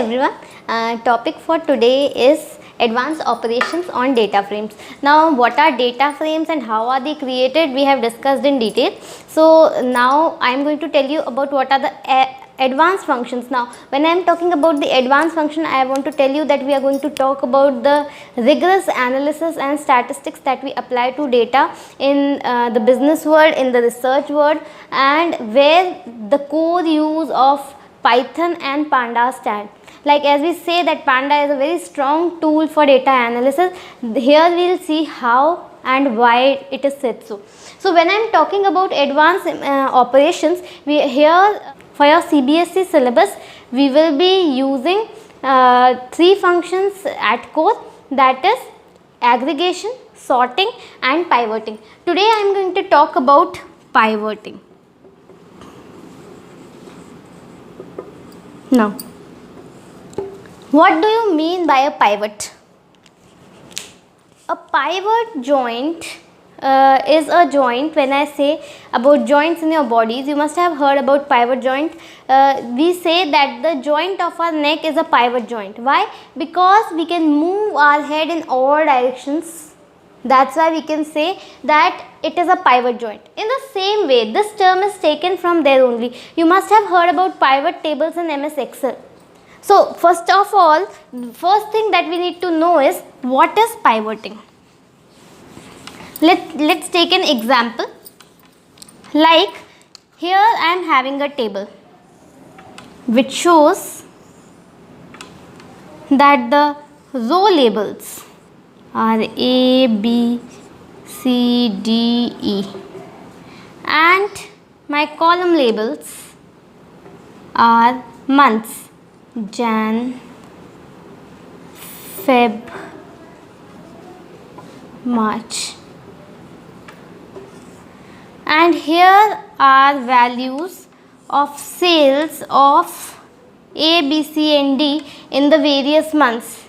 everyone. Topic for today is advanced operations on data frames. Now, what are data frames and how are they created? We have discussed in detail. So now I am going to tell you about what are the advanced functions. Now, when I am talking about the advanced function, I want to tell you that we are going to talk about the rigorous analysis and statistics that we apply to data in the business world, in the research world, and where the core use of Python and Pandas stand. Like as we say that Panda is a very strong tool for data analysis, here we will see how and why it is said so. So when I am talking about advanced operations, here for your CBSE syllabus, we will be using 3 functions at core, that is aggregation, sorting and pivoting. Today I am going to talk about pivoting. Now, what do you mean by a pivot? A pivot joint is a joint. When I say about joints in your bodies, you must have heard about pivot joint. We say that the joint of our neck is a pivot joint. Why? Because we can move our head in all directions. That's why we can say that it is a pivot joint. In the same way, this term is taken from there only. You must have heard about pivot tables in MS Excel. So, first of all, first thing that we need to know is what is pivoting. Let's take an example. Like here I am having a table which shows that the row labels are A, B, C, D, E, and my column labels are months, Jan, Feb, March, and here are values of sales of A, B, C and D in the various months.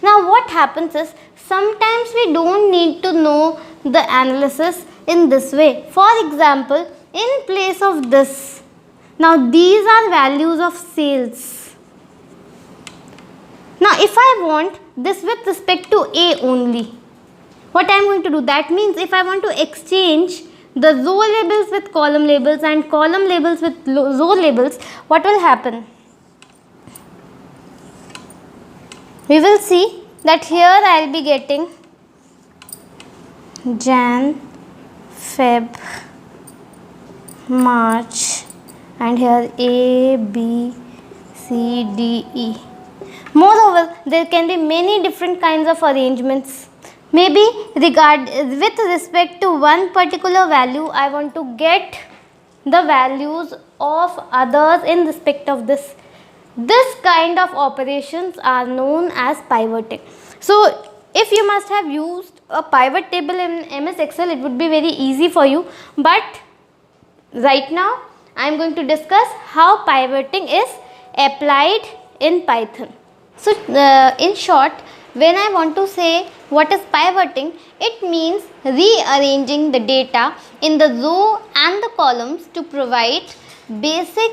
Now what happens is, sometimes we don't need to know the analysis in this way. For example, in place of this, now these are values of sales. Now if I want this with respect to A only, what I am going to do? That means if I want to exchange the row labels with column labels and column labels with row labels, what will happen? We will see that here I will be getting Jan, Feb, March, and here A, B, C, D, E. Moreover, there can be many different kinds of arrangements. Maybe with respect to one particular value, I want to get the values of others in respect of this. This kind of operations are known as pivoting. So, if you must have used a pivot table in MS Excel, it would be very easy for you. But right now, I am going to discuss how pivoting is applied in Python. So, in short, when I want to say what is pivoting, it means rearranging the data in the row and the columns to provide basic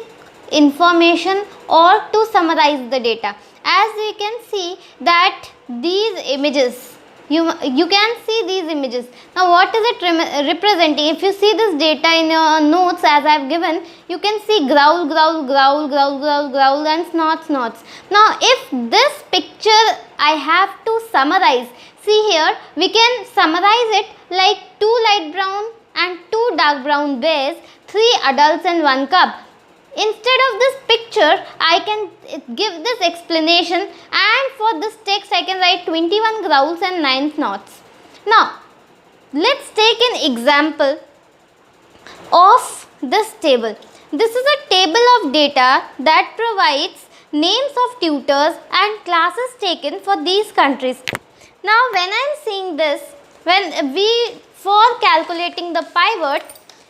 information or to summarize the data. As we can see that these images, you can see these images. Now what is it representing? If you see this data in your notes as I have given, you can see growl, growl, growl, growl, growl, growl and snorts, snorts. Now if this picture I have to summarize, see here we can summarize it like 2 light brown and 2 dark brown bears, 3 adults and 1 cub. Instead of this picture, I can give this explanation, and for this text I can write 21 growls and 9 snorts. Now, let's take an example of this table. This is a table of data that provides names of tutors and classes taken for these countries. Now, when I am seeing this, for calculating the pivot,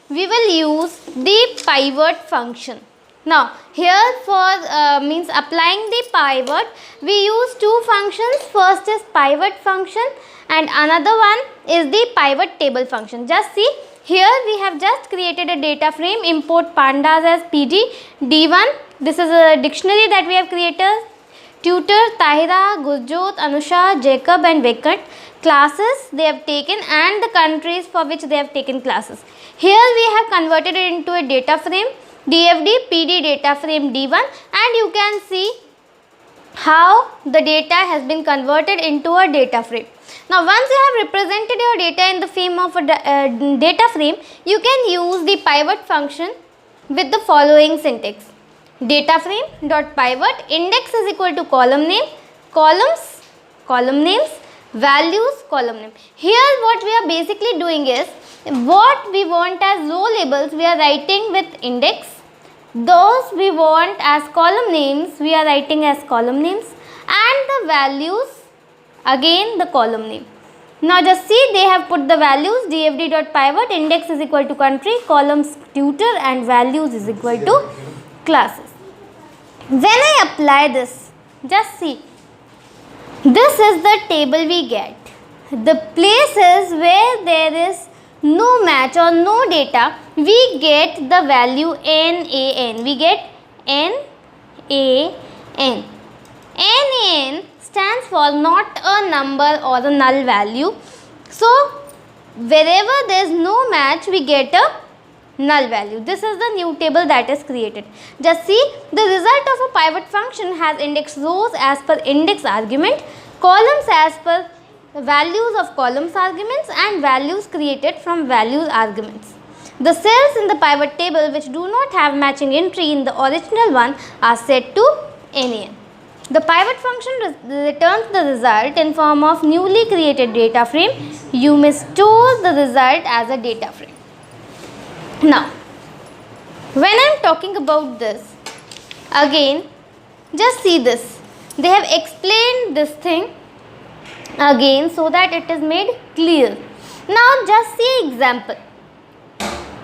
we will use the pivot function. Now, here for means applying the pivot, we use 2 functions. First is pivot function and another one is the pivot table function. Just see, here we have just created a data frame, import pandas as PD, D1. This is a dictionary that we have created. tutor Tahira, Gurjot, Anusha, Jacob and Vekat, classes they have taken and the countries for which they have taken classes. Here we have converted it into a data frame, DFD PD data frame D1, and you can see how the data has been converted into a data frame. Now once you have represented your data in the form of a data frame, you can use the pivot function with the following syntax. Data frame dot pivot, index is equal to column name, columns, column names, values, column name. Here what we are basically doing is, what we want as row labels we are writing with index, those we want as column names we are writing as column names, and the values again the column name. Now just see, they have put the values dfd.pivot, index is equal to country, columns tutor and values is equal to classes. When I apply this, just see, this is the table we get. The places where there is no match or no data, we get the value NaN. We get NaN. NaN stands for not a number or a null value. So, wherever there is no match, we get a null value. This is the new table that is created. Just see, the result of a pivot function has index rows as per index argument, columns as per values of columns arguments, and values created from values arguments. The cells in the pivot table which do not have matching entry in the original one are set to NaN. The pivot function returns the result in form of newly created data frame. You may store the result as a data frame. Now, when I am talking about this, again, just see this. They have explained this thing again so that it is made clear. Now, just see example.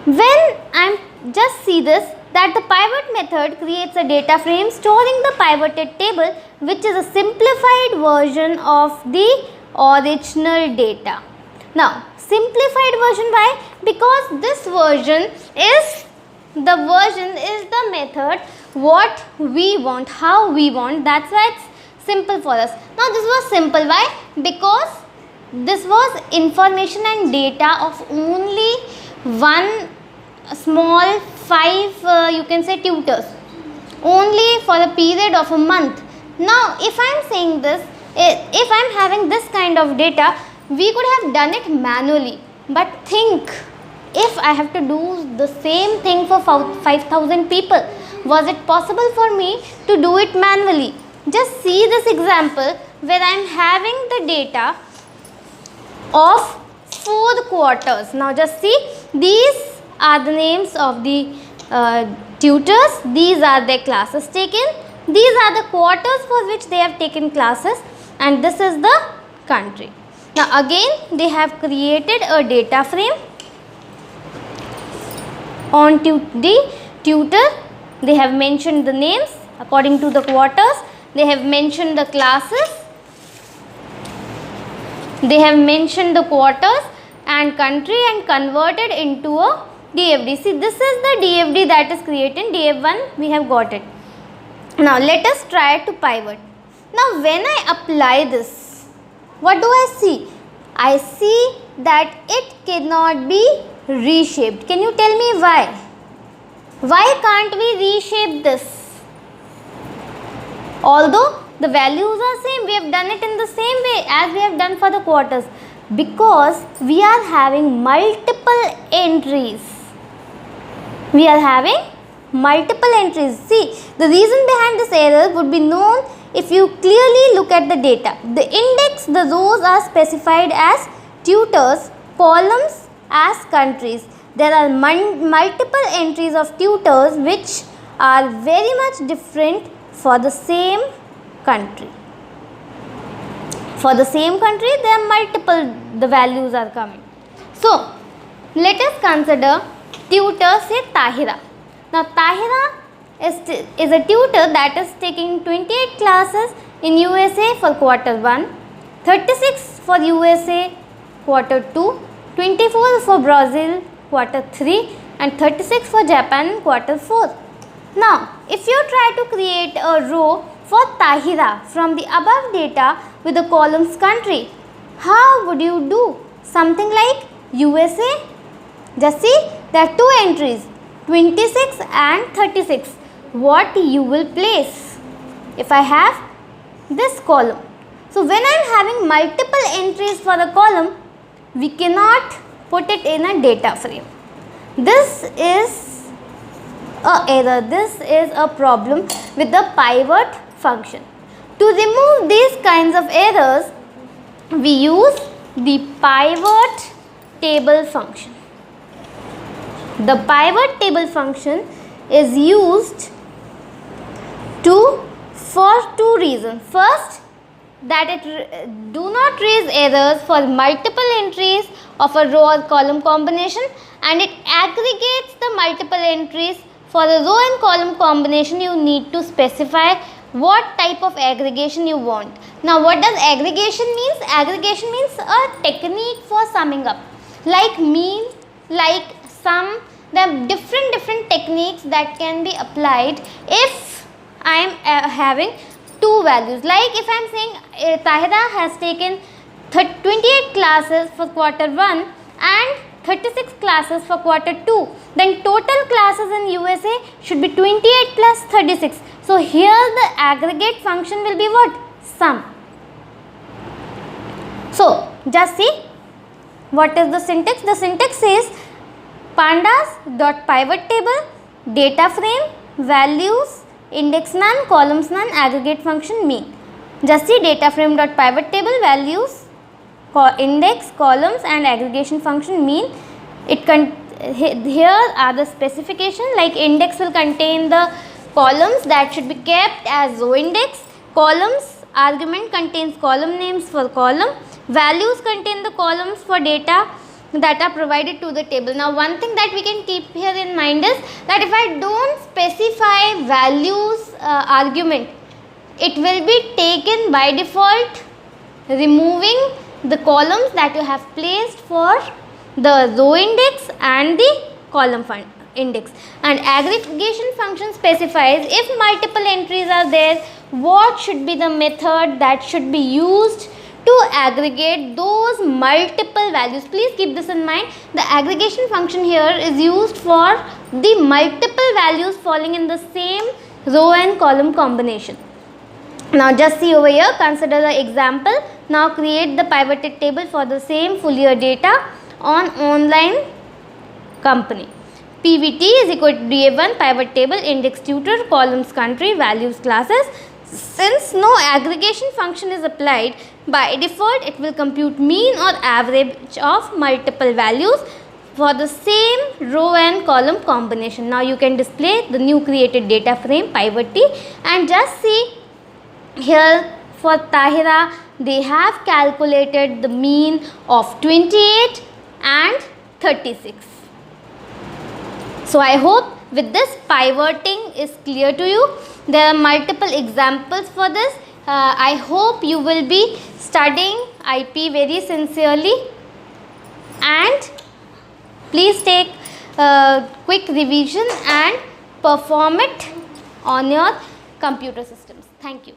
When I am just see this, that the pivot method creates a data frame storing the pivoted table, which is a simplified version of the original data. Now, simplified version, why? Because this version is the method what we want, how we want. That's why it's simple for us. Now, this was simple. Why? Because this was information and data of only one small 5 you can say tutors, only for a period of a month. Now, if I am saying this, if I am having this kind of data, we could have done it manually. But think, if I have to do the same thing for 5,000 people, was it possible for me to do it manually? Just see this example where I am having the data of 4 quarters. Now just see, these are the names of the tutors, these are their classes taken, these are the quarters for which they have taken classes, and this is the country. Now again they have created a data frame on the tutor. They have mentioned the names according to the quarters, they have mentioned the classes, they have mentioned the quarters and country, and converted into a DFD. See, this is the DFD that is created. DF1 we have got it. Now let us try to pivot. Now when I apply this, what do I see? I see that it cannot be reshaped. Can you tell me why? Why can't we reshape this? Although the values are same, we have done it in the same way as we have done for the quarters, because we are having multiple entries. We are having multiple entries. See, the reason behind this error would be known if you clearly look at the data. The index, the rows are specified as tutors, columns as countries. There are multiple entries of tutors which are very much different for the same country. For the same country, there are multiple, the values are coming. So, let us consider tutor, say Tahira. Now, Tahira is a tutor that is taking 28 classes in USA for quarter 1, 36 for USA quarter 2, 24 for Brazil quarter 3 and 36 for Japan quarter 4. Now, if you try to create a row for Tahira from the above data with the columns country, how would you do? Something like USA. Just see, there are two entries, 26 and 36. What you will place? If I have this column. So when I am having multiple entries for the column, we cannot put it in a data frame. This is a error. This is a problem with the pivot function. To remove these kinds of errors, we use the pivot table function. The pivot table function is used for two reasons. First, that it do not raise errors for multiple entries of a row or column combination, and it aggregates the multiple entries. For the row and column combination, you need to specify what type of aggregation you want. Now, what does aggregation means? Aggregation means a technique for summing up, like mean, like sum. There are different techniques that can be applied if I am having two values. Like if I am saying Tahira has taken 28 classes for quarter 1 and 36 classes for quarter 2, then total classes in USA should be 28 plus 36. So here the aggregate function will be what? Sum. So just see what is the syntax. The syntax is pandas dot pivot table, data frame, values, index none, columns none, aggregate function mean. Just see data frame dot pivot table, values, index, columns and aggregation function mean. Here are the specification, like index will contain the columns that should be kept as row index, columns argument contains column names for column, values contain the columns for data that are provided to the table. Now one thing that we can keep here in mind is that if I don't specify values argument, it will be taken by default, removing the columns that you have placed for the row index and the column index. And aggregation function specifies if multiple entries are there, what should be the method that should be used to aggregate those multiple values. Please keep this in mind. The aggregation function here is used for the multiple values falling in the same row and column combination. Now just see over here, consider the example. Now create the pivoted table for the same full year data on online company. PVT is equal to DA1 pivot table, index tutor, columns country, values classes. Since no aggregation function is applied, by default it will compute mean or average of multiple values for the same row and column combination. Now you can display the new created data frame pivot T, and just see here for Tahira they have calculated the mean of 28 and 36. So I hope with this pivoting is clear to you. There are multiple examples for this. I hope you will be studying IP very sincerely, and please take quick revision and perform it on your computer systems. Thank you.